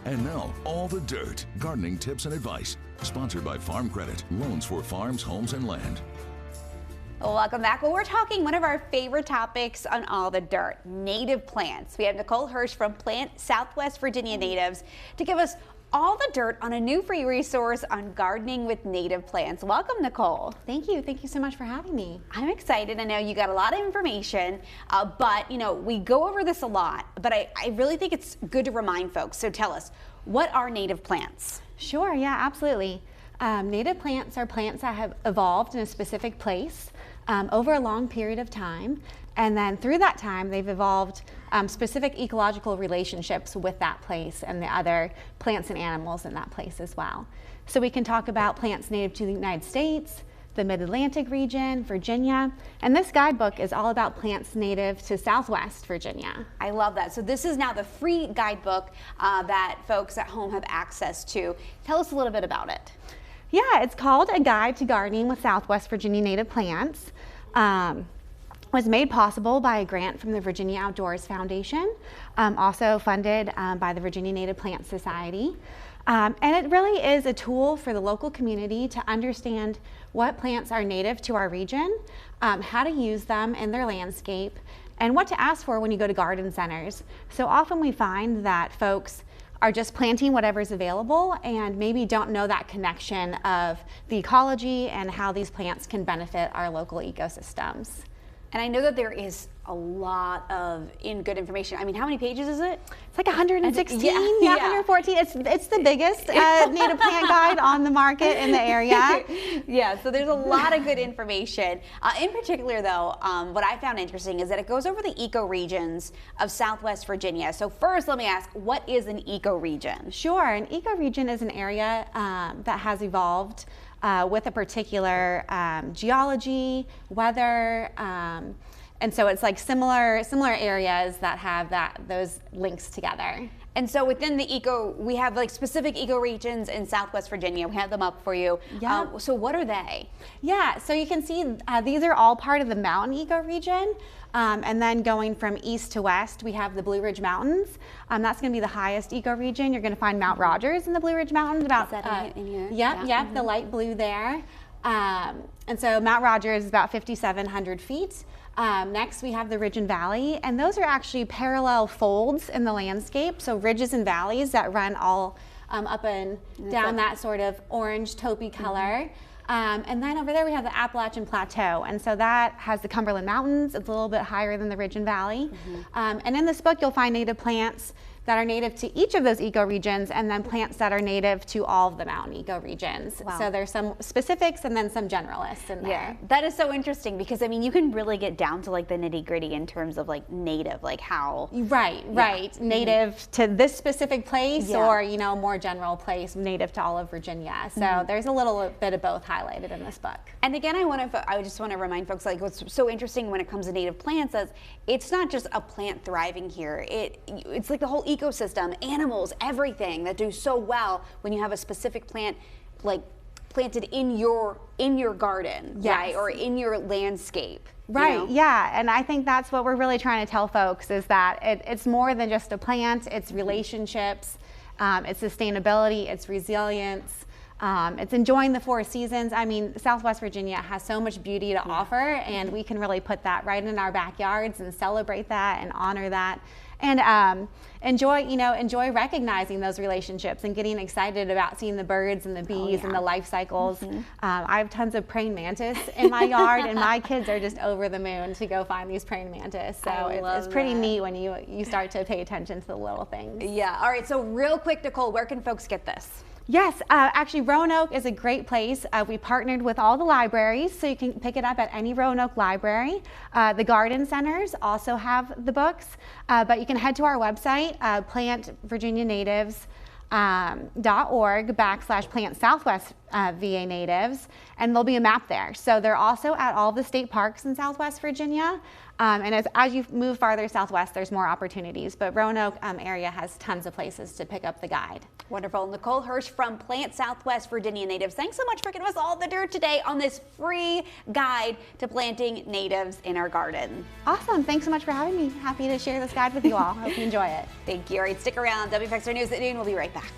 And now, All the Dirt, gardening tips and advice. Sponsored by Farm Credit, loans for farms, homes, and land. Welcome back. Well, we're talking one of our favorite topics on All the Dirt, native plants. We have Nicole Hersch from Plant Southwest Virginia Natives to give us all the dirt on a new free resource on gardening with native plants. Welcome, Nicole. Thank you. Thank you so much for having me. I'm excited. I know you got a lot of information, but we go over this a lot, but I really think it's good to remind folks. So tell us, what are native plants? Sure, yeah, absolutely. Native plants are plants that have evolved in a specific place over a long period of time. And then through that time, they've evolved specific ecological relationships with that place and the other plants and animals in that place as well. So we can talk about plants native to the United States, the Mid-Atlantic region, Virginia, and this guidebook is all about plants native to Southwest Virginia. I love that. So this is now the free guidebook that folks at home have access to. Tell us a little bit about it. Yeah, it's called A Guide to Gardening with Southwest Virginia Native Plants. Was made possible by a grant from the Virginia Outdoors Foundation, also funded by the Virginia Native Plant Society. And it really is a tool for the local community to understand what plants are native to our region, how to use them in their landscape, and what to ask for when you go to garden centers. So often we find that folks are just planting whatever's available and maybe don't know that connection of the ecology and how these plants can benefit our local ecosystems. And I know that there is a lot of good information. I mean, how many pages is it? It's like 116, yeah, 114. It's the biggest native plant guide on the market in the area. Yeah, so there's a lot of good information. In particular, though, what I found interesting is that it goes over the ecoregions of Southwest Virginia. So first, let me ask, what is an ecoregion? Sure, an ecoregion is an area that has evolved with a particular geology, weather, and so it's like similar areas that have those links together. And so within the we have like specific ecoregions in Southwest Virginia. We have them up for you. Yeah. So what are they? Yeah, so you can see these are all part of the mountain ecoregion. And then going from east to west, we have the Blue Ridge Mountains. That's going to be the highest ecoregion. You're going to find Mount Rogers in the Blue Ridge Mountains. About, is that in here? Yep, the light blue there. And so Mount Rogers is about 5,700 feet. Next we have the Ridge and Valley, and those are actually parallel folds in the landscape, so ridges and valleys that run all up and down that sort of orange taupey color. And then over there we have the Appalachian Plateau, and so that has the Cumberland Mountains. It's a little bit higher than the Ridge and Valley. And in this book you'll find native plants that are native to each of those ecoregions, and then plants that are native to all of the mountain ecoregions. Wow. So there's some specifics and then some generalists in there. Yeah, that is so interesting because I mean you can really get down to like the nitty gritty in terms of like native, like how. Right. Native to this specific place, or more general place, native to all of Virginia. So there's a little bit of both highlighted in this book. And again, I just want to remind folks, like what's so interesting when it comes to native plants is it's not just a plant thriving here. It's like the whole ecosystem, animals, everything that do so well when you have a specific plant like planted in your garden, right, or in your landscape. Right, yeah, and I think that's what we're really trying to tell folks is that it's more than just a plant, it's relationships, it's sustainability, it's resilience, it's enjoying the four seasons. I mean, Southwest Virginia has so much beauty to offer, and we can really put that right in our backyards and celebrate that and honor that. And enjoy recognizing those relationships and getting excited about seeing the birds and the bees and the life cycles. I have tons of praying mantis in my yard, and my kids are just over the moon to go find these praying mantis. So it's pretty neat when you start to pay attention to the little things. Yeah. All right. So real quick, Nicole, where can folks get this? Yes, actually Roanoke is a great place. We partnered with all the libraries, so you can pick it up at any Roanoke library. The garden centers also have the books, but you can head to our website, plantvirginianatives.org/plant Southwest VA natives, and there'll be a map there. So they're also at all the state parks in Southwest Virginia. And as you move farther southwest, there's more opportunities, but Roanoke area has tons of places to pick up the guide. Wonderful. Nicole Hersch from Plant Southwest Virginia Natives. Thanks so much for giving us all the dirt today on this free guide to planting natives in our garden. Awesome. Thanks so much for having me. Happy to share this guide with you all. Hope you enjoy it. Thank you. All right, stick around. WFXR News at noon. We'll be right back.